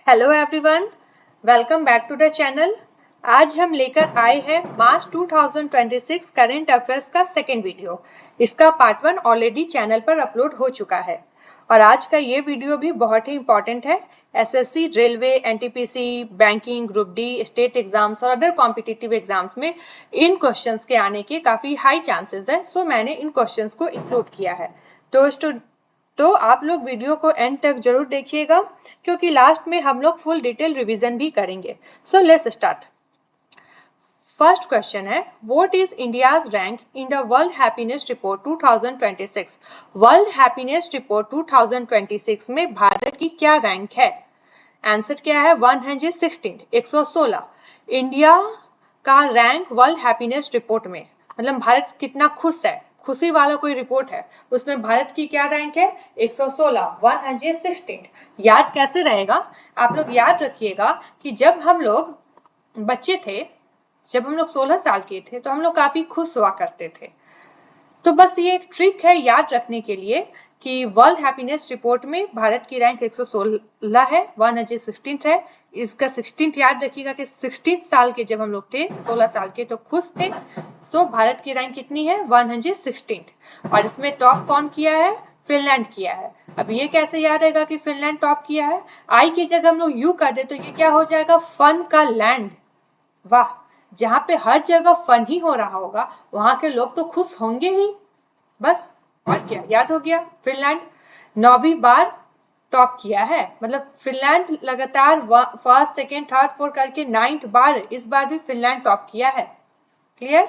Hello everyone, welcome back to the channel. आज हम लेकर आए हैं मार्च 2026 करंट अफेयर्स का सेकेंड वीडियो। इसका पार्ट 1 ऑलरेडी चैनल पर अपलोड हो चुका है और आज का ये वीडियो भी बहुत ही इंपॉर्टेंट है। SSC, railway, NTPC, banking, group D, state exams और अदर कॉम्पिटिटिव एग्जाम्स में इन क्वेश्चंस के आने के काफ़ी हाई चांसेस है, सो मैंने इन क्वेश्चंस को इंक्लूड किया है। तो आप लोग वीडियो को एंड तक जरूर देखिएगा क्योंकि लास्ट में हम लोग फुल डिटेल रिवीजन भी करेंगे। So let's start. First question है, what is India's rank in the world happiness report 2026? World happiness report 2026 में भारत की क्या रैंक है? आंसर क्या है? 116, 116। इंडिया का रैंक वर्ल्ड हैप्पीनेस रिपोर्ट में, मतलब भारत कितना खुश है, खुशी वाला कोई रिपोर्ट है, उसमें भारत की क्या रैंक है? 116, 116। याद कैसे रहेगा? आप लोग याद रखिएगा कि जब हम लोग बच्चे थे, जब हम लोग 16 साल के थे तो हम लोग काफी खुश हुआ करते थे। तो बस ये एक ट्रिक है याद रखने के लिए कि वर्ल्ड हैप्पीनेस रिपोर्ट में भारत की रैंक 116 है, 116 है। इसका 16 याद रखिएगा कि 16 साल के जब हम लोग थे, 16 साल के, तो खुश थे। सो भारत की रैंक कितनी है? 116। और इसमें टॉप कौन किया है? फिनलैंड किया है। अब ये कैसे याद रहेगा कि फिनलैंड टॉप किया है? आई की जगह हम लोग यू कर दे तो ये क्या हो जाएगा? फन का लैंड। वाह, जहां पे हर जगह फन ही हो रहा होगा वहां के लोग तो खुश होंगे ही। बस, और क्या, याद हो गया। फिनलैंड 9वीं बार टॉप किया है, मतलब फिनलैंड लगातार फर्स्ट, सेकेंड, थर्ड, फोर्थ करके 9th बार, इस बार भी फिनलैंड टॉप किया है। क्लियर?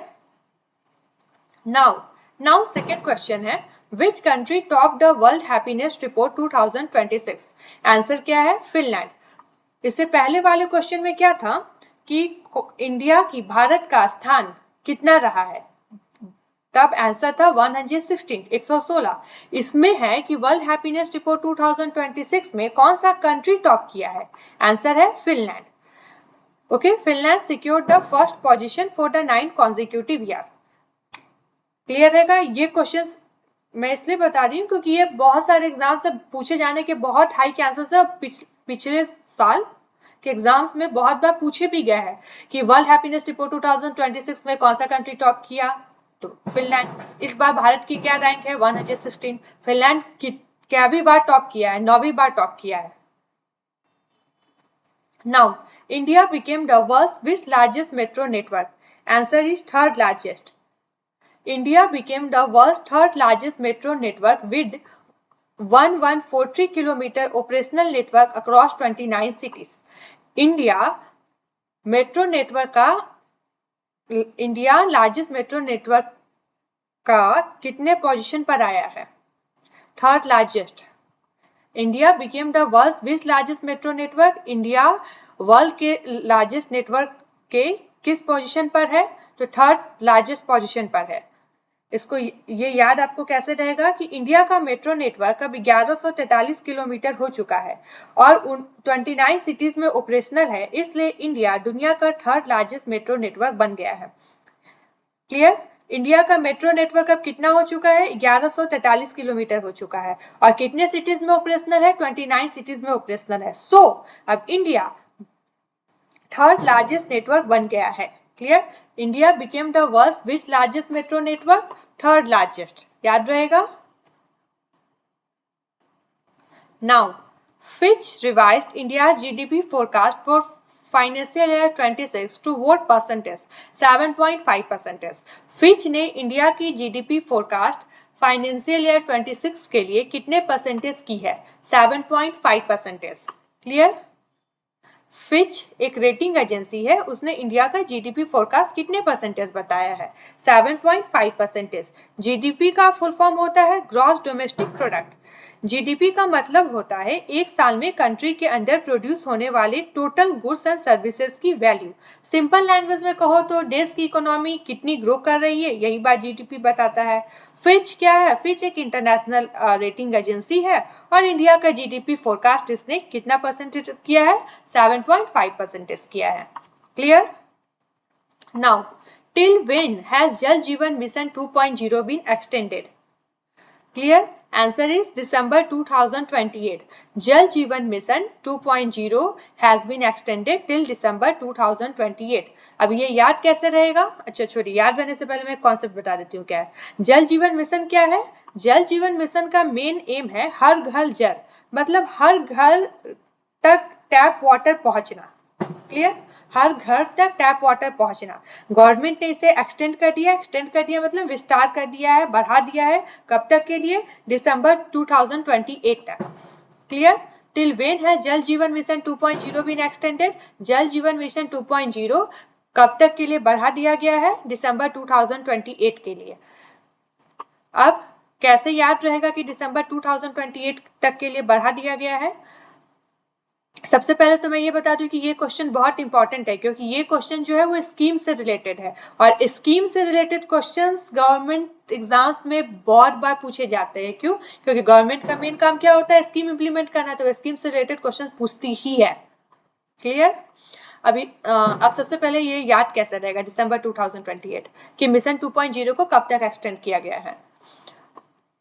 नाउ सेकेंड क्वेश्चन है, which country top the world happiness report 2026? Answer क्या है? फिनलैंड। इससे पहले वाले क्वेश्चन में क्या था कि इंडिया की, भारत का स्थान कितना रहा है, तब आंसर था 116, 116। इसमें है कि वर्ल्ड हैप्पीनेस रिपोर्ट 2026 में कौन सा कंट्री टॉप किया है? आंसर है Finland. Okay, Finland secured the first position for the 9 consecutive year. Clear रहेगा? ये क्वेश्चन मैं इसलिए बता रही हूँ क्योंकि ये बहुत सारे एग्जाम्स से पूछे जाने के बहुत हाई चांसेस है। पिछले साल के एग्जाम्स में बहुत बार पूछे भी गए हैं कि वर्ल्ड हैप्पीनेस रिपोर्ट 2026 में कौन सा कंट्री टॉप किया, तो फिनलैंड। इस बार भारत की क्या रैंक है? 116। फिनलैंड क्या भी बार टॉप किया है? 9वीं बार टॉप किया है। Now, India became the world's which largest metro network? Answer is third largest. India became the world's third largest metro network with 1143 kilometer operational network across 29 cities. India largest metro network का कितने position पर आया है? Third largest. India became the world's which largest metro network? India world के largest network के किस position पर है? तो थर्ड लार्जेस्ट पोजीशन पर है। इसको ये याद आपको कैसे रहेगा कि इंडिया का मेट्रो नेटवर्क अब 1143 किलोमीटर हो चुका है और 29 सिटीज में ऑपरेशनल है, इसलिए इंडिया दुनिया का थर्ड लार्जेस्ट मेट्रो नेटवर्क बन गया है। क्लियर? इंडिया का मेट्रो नेटवर्क अब कितना हो चुका है? 1143 किलोमीटर हो चुका है और कितने सिटीज में ऑपरेशनल है? 29 सिटीज में ऑपरेशनल है। सो अब इंडिया थर्ड लार्जेस्ट नेटवर्क बन गया है। Clear? India became the world's which largest metro network? Third largest. याद रहेगा? Now, Fitch revised India GDP forecast for financial year 26 to what percentage? 7.5%। Fitch ने इंडिया की जीडीपी फोरकास्ट फाइनेंशियल ईयर 26 के लिए कितने परसेंटेज की है? 7.5%। क्लियर? फिच एक रेटिंग एजेंसी है, उसने इंडिया का जीडीपी फोरकास्ट कितने परसेंटेज बताया है? 7.5%। जीडीपी का फुल फॉर्म होता है ग्रॉस डोमेस्टिक प्रोडक्ट। जीडीपी का मतलब होता है एक साल में कंट्री के अंदर प्रोड्यूस होने वाले टोटल गुड्स एंड सर्विसेज की वैल्यू। सिंपल लैंग्वेज में कहो तो देश की इकोनॉमी कितनी ग्रो कर रही है, यही बात जीडीपी बताता है। फिच क्या है? फिच एक इंटरनेशनल रेटिंग एजेंसी है और इंडिया का जीडीपी फोरकास्ट इसने कितना परसेंटेज किया है? 7.5% किया है। Clear? Now, till when has Jal Jeevan Mission 2.0 been extended? Clear? Answer is December 2028. Jal Jeevan Mission 2.0 has been extended till December 2028. अब ये याद कैसे रहेगा? अच्छा छोड़िए, याद रहने से पहले मैं कॉन्सेप्ट बता देती हूँ क्या है। जल जीवन मिशन क्या है? जल जीवन मिशन का मेन एम है हर घर जल, मतलब हर घर तक टैप वाटर पहुंचना। क्लियर? हर घर तक टैप वाटर पहुंचना। गवर्नमेंट ने इसे एक्सटेंड कर दिया मतलब विस्तार कर दिया है, बढ़ा दिया है। कब तक के लिए? दिसंबर 2028 तक। क्लियर? टिल वेन है Jal Jeevan Mission 2.0 been extended? जल जीवन मिशन 2.0 कब तक के लिए बढ़ा दिया गया है? दिसंबर 2028 के लिए। अब कैसे याद रहेगा कि दिसंबर 2028 तक के लिए बढ़ा दिया गया है? सबसे पहले तो मैं ये बता दूं कि ये क्वेश्चन बहुत इंपॉर्टेंट है, क्योंकि ये क्वेश्चन जो है वो स्कीम से रिलेटेड है, और स्कीम से रिलेटेड क्वेश्चंस गवर्नमेंट एग्जाम्स में बहुत बार पूछे जाते हैं। क्यों? क्योंकि गवर्नमेंट का मेन काम क्या होता है? स्कीम इंप्लीमेंट करना, तो स्कीम से रिलेटेड क्वेश्चन पूछती ही है। क्लियर? अभी अब सबसे पहले ये याद कैसे रहेगा दिसंबर 2028 कि मिशन 2.0 को कब तक एक्सटेंड किया गया है।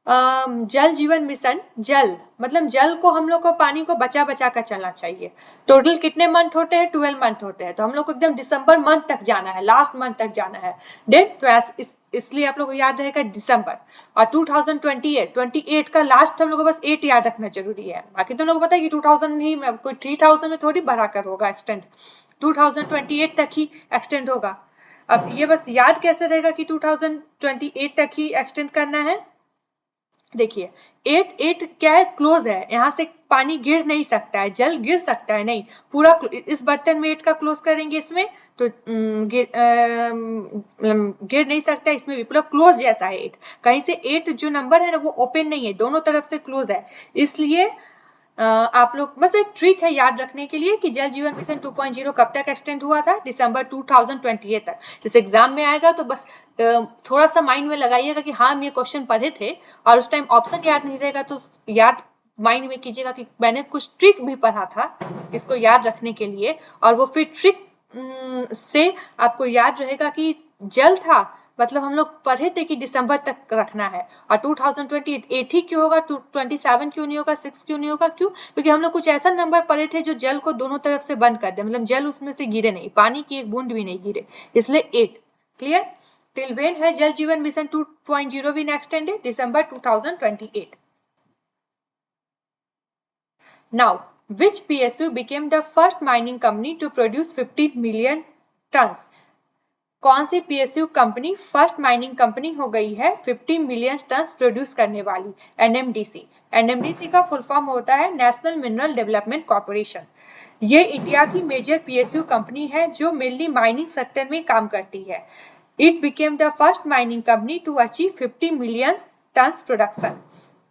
जल जीवन मिशन, जल मतलब जल को, हम लोग को पानी को बचा बचा कर चलना चाहिए। टोटल कितने मंथ होते हैं? 12 मंथ होते हैं, तो हम लोग को एकदम दिसंबर मंथ तक जाना है, लास्ट मंथ तक जाना है। डेट तो इसलिए आप लोग को याद रहेगा दिसंबर। और 2028 का लास्ट हम लोग को बस 8 याद रखना जरूरी है। बाकी तो लोग पता है कि 2000 ही में, कोई 3000 में थोड़ी बढ़ाकर होगा एक्सटेंड, 2028 तक ही एक्सटेंड होगा। अब ये बस याद कैसे रहेगा कि 2028 तक ही एक्सटेंड करना है? देखिए 8 क्या है? क्लोज है, यहाँ से पानी गिर नहीं सकता है, जल गिर सकता है नहीं, पूरा इस बर्तन में 8 का क्लोज करेंगे इसमें तो गिर नहीं सकता, इसमें भी पूरा क्लोज जैसा है 8। कहीं से 8 जो नंबर है ना वो ओपन नहीं है, दोनों तरफ से क्लोज है। इसलिए आप लोग बस एक ट्रिक है याद रखने के लिए कि जल जीवन मिशन 2.0 कब तक एक्सटेंड हुआ था? दिसंबर 2028 तक। जैसे एग्जाम में आएगा तो बस थोड़ा सा माइंड में लगाइएगा कि हाँ हम ये क्वेश्चन पढ़े थे, और उस टाइम ऑप्शन याद नहीं रहेगा तो याद माइंड में कीजिएगा कि मैंने कुछ ट्रिक भी पढ़ा था इसको याद रखने के लिए, और वो फिर ट्रिक से आपको याद रहेगा कि जल था, मतलब हम लोग पढ़े थे कि दिसंबर तक रखना है। और 2028 ही क्यों होगा? 27 क्यों नहीं होगा? 6 क्यों नहीं होगा? क्यों? क्योंकि हम लोग कुछ ऐसा नंबर पढ़े थे जो जल को दोनों तरफ से बंद कर दे, मतलब जल उसमें से गिरे नहीं, पानी की एक बूंद भी नहीं गिरे, इसलिए 8। क्लियर? टिल वेन है Jal Jeevan Mission 2.0 been extended? दिसंबर 2028। Now, which PSU became the first mining company to produce 50 million tons? कौन सी PSU company first mining company हो गई है 50 मिलियन टन प्रोड्यूस करने वाली? एनएमडीसी। एनएमडीसी का फुल फॉर्म होता है नेशनल मिनरल डेवलपमेंट कॉर्पोरेशन। ये इंडिया की मेजर पीएसयू कंपनी है जो मेनली माइनिंग सेक्टर में काम करती है। It became the first mining company to achieve 50 million ton production.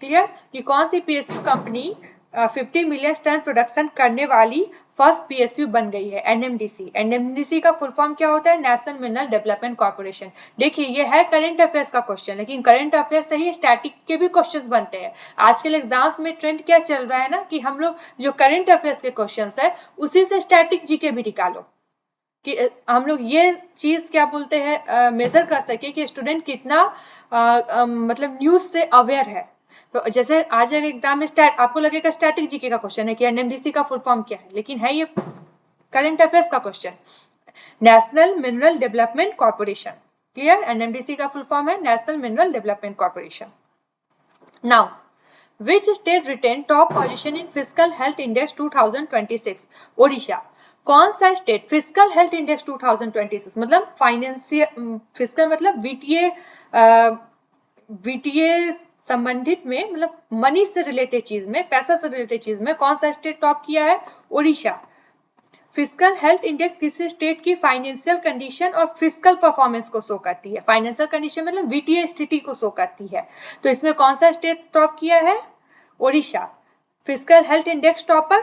Clear? कि कौन सी PSU company 50 million ton production करने वाली फर्स्ट पीएसयू बन गई है? एनएमडीसी। एनएमडीसी का फुल फॉर्म क्या होता है? National mineral development corporation. देखिए ये है करंट अफेयर्स का क्वेश्चन, लेकिन करंट अफेयर्स से ही स्टैटिक के भी क्वेश्चंस बनते हैं। आजकल एग्जाम्स में ट्रेंड क्या चल रहा है ना कि हम लोग जो करंट अफेयर्स के क्वेश्चंस है उसी से स्टैटिक जीके भी निकालो, कि हम लोग ये चीज क्या बोलते हैं मेजर कर सके कि स्टूडेंट कितना मतलब न्यूज से अवेयर है। तो जैसे आज अगर एग्जाम में आपको लगेगा स्टैटिक जीके का क्वेश्चन है कि एनएमडीसी का फुल फॉर्म क्या है, लेकिन है ये करंट अफेयर्स का question, national mineral development corporation. Clear? NMDC का फुल फॉर्म है national mineral development corporation. Now which state retain top position in physical health index 2026? Odisha. कौन सा स्टेट फिजिकल हेल्थ इंडेक्स 2026 मतलब फाइनेंशियल फिजिकल मतलब वित्तीय संबंधित में, मतलब मनी से रिलेटेड चीज में, पैसा से रिलेटेड चीज में कौन सा स्टेट टॉप किया है? ओडिशा। फिजिकल हेल्थ इंडेक्स किसी स्टेट की फाइनेंशियल कंडीशन और फिजिकल परफॉर्मेंस को शो करती है। फाइनेंशियल कंडीशन मतलब वित्तीय स्थिति को शो करती है, तो इसमें कौन सा स्टेट टॉप किया है? Odisha. Physical health index topper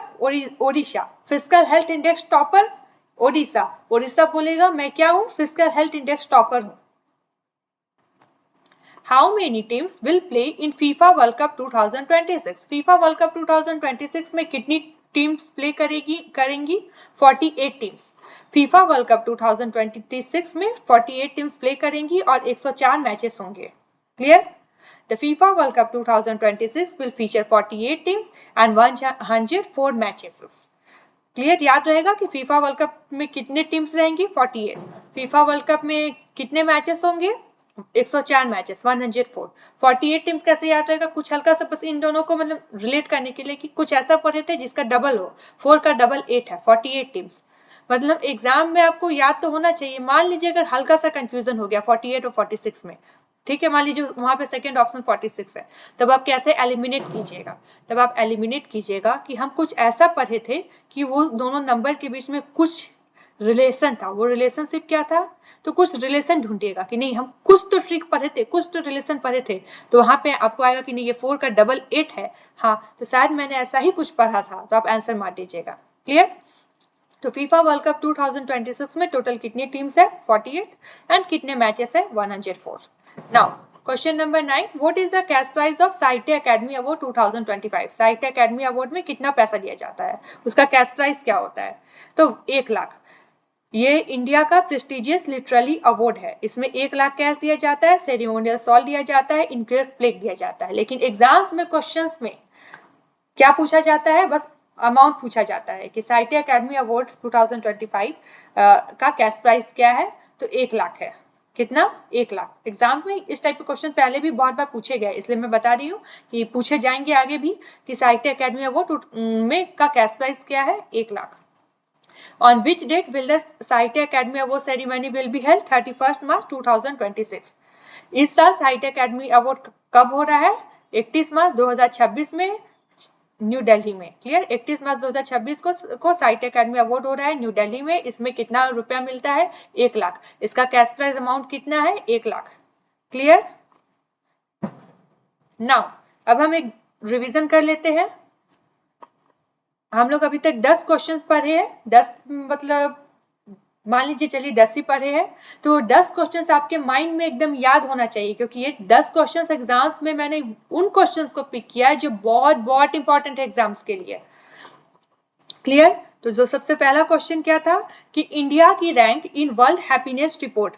Odisha. Physical health index topper Odisha. Odisha बोलेगा मैं क्या हूं? फिजिकल हेल्थ इंडेक्स टॉपर हूं। How many teams will play in FIFA World Cup 2026? FIFA World Cup 2026 में कितनी टीम्स प्ले करेंगी? 48 टीम्स। FIFA World Cup 2026 में 48 टीम्स प्ले करेंगी और 104 मैचेस होंगे। Clear? The FIFA World Cup 2026 will feature 48 teams and 104 matches. Clear, याद रहेगा कि फीफा वर्ल्ड कप में कितने टीम्स रहेंगी, 48। फीफा वर्ल्ड कप में कितने मैचेस होंगे, 104 मैचेस, 104। 48 टीम्स कैसे याद रहेगा, कुछ हल्का सा बस इन दोनों को मतलब रिलेट करने के लिए कि कुछ ऐसा पढ़े थे जिसका डबल हो, 4 का डबल 8 है, 48 टीम्स। मतलब एग्जाम में आपको याद तो होना चाहिए। मान लीजिए अगर हल्का सा कंफ्यूजन हो गया 48 और 46 में, ठीक है, मान लीजिए वहां पे सेकंड ऑप्शन 46 है, तब आप कैसे एलिमिनेट कीजिएगा, तब आप एलिमिनेट कीजिएगा कि हम कुछ ऐसा पढ़े थे कि वो दोनों नंबर के बीच में कुछ रिलेशन था, वो रिलेशनशिप क्या था, तो कुछ रिलेशन ढूंढिएगा कि नहीं हम कुछ तो ट्रिक पढ़े थे, कुछ तो रिलेशन पढ़े थे, तो वहां पे आपको आएगा कि नहीं ये 4 का डबल 8 है, हाँ तो शायद मैंने ऐसा ही कुछ पढ़ा था, तो आप आंसर मार दीजिएगा। क्लियर। तो फीफा वर्ल्ड कप 2026 में टोटल कितनी टीम्स है, 48, एंड कितने मैचेस है, 104। Now question number 9, what is the cash price of साहित्य अकेडमी अवार्ड 2025? साहित्य अकेडमी अवार्ड में कितना पैसा दिया जाता है, उसका कैश प्राइस क्या होता है, तो 1 लाख। ये इंडिया का प्रेस्टिजियस लिटरेरी अवार्ड है, इसमें 1 लाख कैश दिया जाता है, सेरेमोनियल सॉल दिया जाता है, इनक्रेड प्लेक दिया जाता है। लेकिन एग्जाम्स में क्वेश्चंस में क्या पूछा जाता है, बस अमाउंट पूछा जाता है कि साहित्य अकेडमी अवार्ड 2025 का कैश प्राइस क्या है, तो 1 लाख है। कितना, 1 लाख। एग्जाम में इस टाइप के क्वेश्चन पहले भी बहुत बार पूछे गए, इसलिए मैं बता रही हूँ कि पूछे जाएंगे आगे भी कि साहित्य अकेडमी अवार्ड में का कैश प्राइस क्या है, 1 lakh. On which date will the साहित्य academy award ceremony will be held? 31 मार्च 2026। इस साल साहित्य अकेडमी अवार्ड कब हो रहा है, 31 मार्च 2026 में न्यू दिल्ली में। क्लियर, 31 मार्च 2026 को साहित्य अकेडमी अवार्ड हो रहा है न्यू दिल्ली में। इसमें कितना रुपया मिलता है, 1 लाख। इसका कैश प्राइस अमाउंट कितना है, 1 लाख। क्लियर। नाउ अब हम एक रिवीजन कर लेते हैं। हम लोग अभी तक 10 क्वेश्चंस पढ़े हैं, 10 मतलब मान लीजिए चलिए 10 ही पढ़े हैं, तो 10 क्वेश्चंस आपके माइंड में एकदम याद होना चाहिए, क्योंकि ये 10 क्वेश्चंस एग्जाम्स में मैंने उन क्वेश्चंस को पिक किया है जो बहुत बहुत इंपॉर्टेंट है एग्जाम्स के लिए। क्लियर। तो जो सबसे पहला क्वेश्चन क्या था कि इंडिया की rank in world happiness report,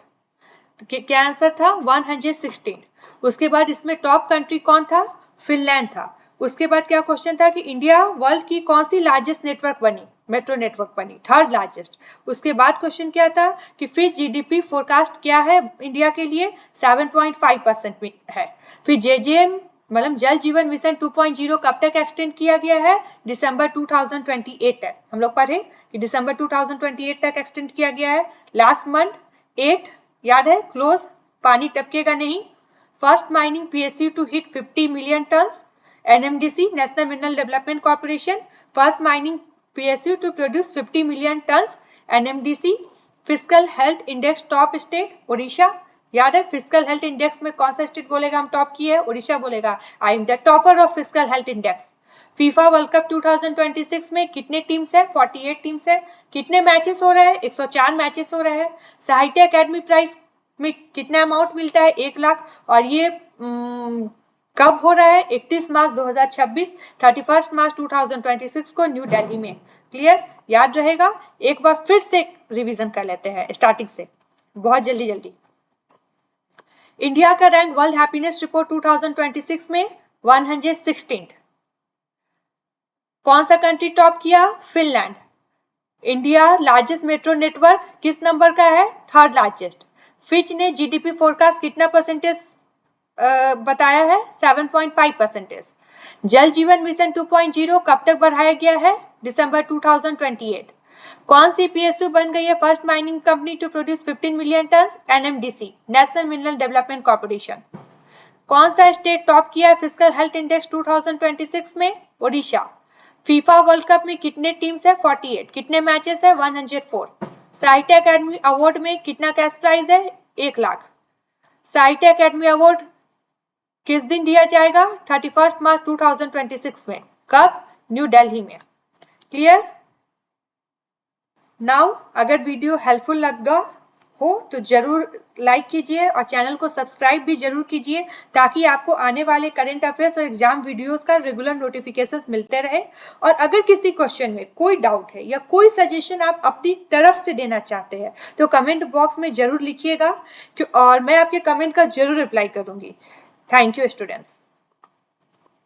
तो क्या आंसर था, 116। उसके बाद इसमें टॉप कंट्री कौन था, फिनलैंड था। उसके बाद क्या क्वेश्चन था कि इंडिया वर्ल्ड की कौन सी लार्जेस्ट नेटवर्क बनी, मेट्रो नेटवर्क बनी, 3rd लार्जेस्ट। उसके बाद क्वेश्चन क्या था कि फिर जीडीपी फोरकास्ट क्या है इंडिया के लिए, 7.5% में है। फिर जेजेएम मतलब जल जीवन मिशन 2.0 कब तक एक्सटेंड किया गया है, दिसंबर 2028 तक। हम लोग पढ़े कि दिसंबर 2028 तक एक्सटेंड किया गया है। लास्ट मंथ 8 याद है, क्लोज, पानी टपकेगा नहीं। First mining PSU to hit 50 million tons, NMDC national mineral development corporation, first mining PSU to produce 50 million tons, NMDC। Physical health index top state, Orissa. याद है फिजिकल हेल्थ इंडेक्स में कौन सा स्टेट बोलेगा हम टॉप की है, उड़ीसा बोलेगा, I am the topper of physical health index. FIFA world cup 2026 में कितने टीम्स है, 48 टीम्स है। कितने मैचेस हो रहे हैं, 104 मैचेस हो रहे हैं। साहित्य अकेडमी प्राइज में कितना अमाउंट मिलता है, 1 लाख। और ये कब हो रहा है, 31 मार्च 2026, 31 मार्च 2026 को न्यू दिल्ली में। क्लियर, याद रहेगा। एक बार फिर से रिवीजन कर लेते हैं स्टार्टिंग से, बहुत जल्दी जल्दी। इंडिया का रैंक वर्ल्ड हैप्पीनेस रिपोर्ट 2026 में 116। कौन सा कंट्री टॉप किया, Finland. India largest metro network किस नंबर का है, 3rd लार्जेस्ट। फिच ने जीडीपी फोरकास्ट कितना परसेंटेज बताया है, 7.5%। जल जीवन मिशन 2.0 कब तक बढ़ाया गया है, दिसंबर 2028। कौन सी पीएसयू बन गई है first mining company to produce 15 million ton, NMDC national mineral development corporation. कौन सा स्टेट टॉप किया है फिजिकल हेल्थ इंडेक्स 2026 में, ओडिशा। फीफा वर्ल्ड कप में कितने टीम्स है, 48। कितने मैचेस है, 104। साहित्य अकेडमी अवार्ड में कितना कैश प्राइज है, 1 लाख। साहित्य अकेडमी अवार्ड किस दिन दिया जाएगा, 31 मार्च 2026 में। कब, न्यू दिल्ली में। क्लियर। नाउ अगर वीडियो हेल्पफुल लगा हो तो जरूर लाइक कीजिए और चैनल को सब्सक्राइब भी जरूर कीजिए, ताकि आपको आने वाले करंट अफेयर्स और एग्जाम वीडियोस का रेगुलर नोटिफिकेशंस मिलते रहे। और अगर किसी क्वेश्चन में कोई डाउट है या कोई सजेशन आप अपनी तरफ से देना चाहते हैं तो कमेंट बॉक्स में जरूर लिखिएगा, और मैं आपके कमेंट का जरूर रिप्लाई करूंगी। Thank you students.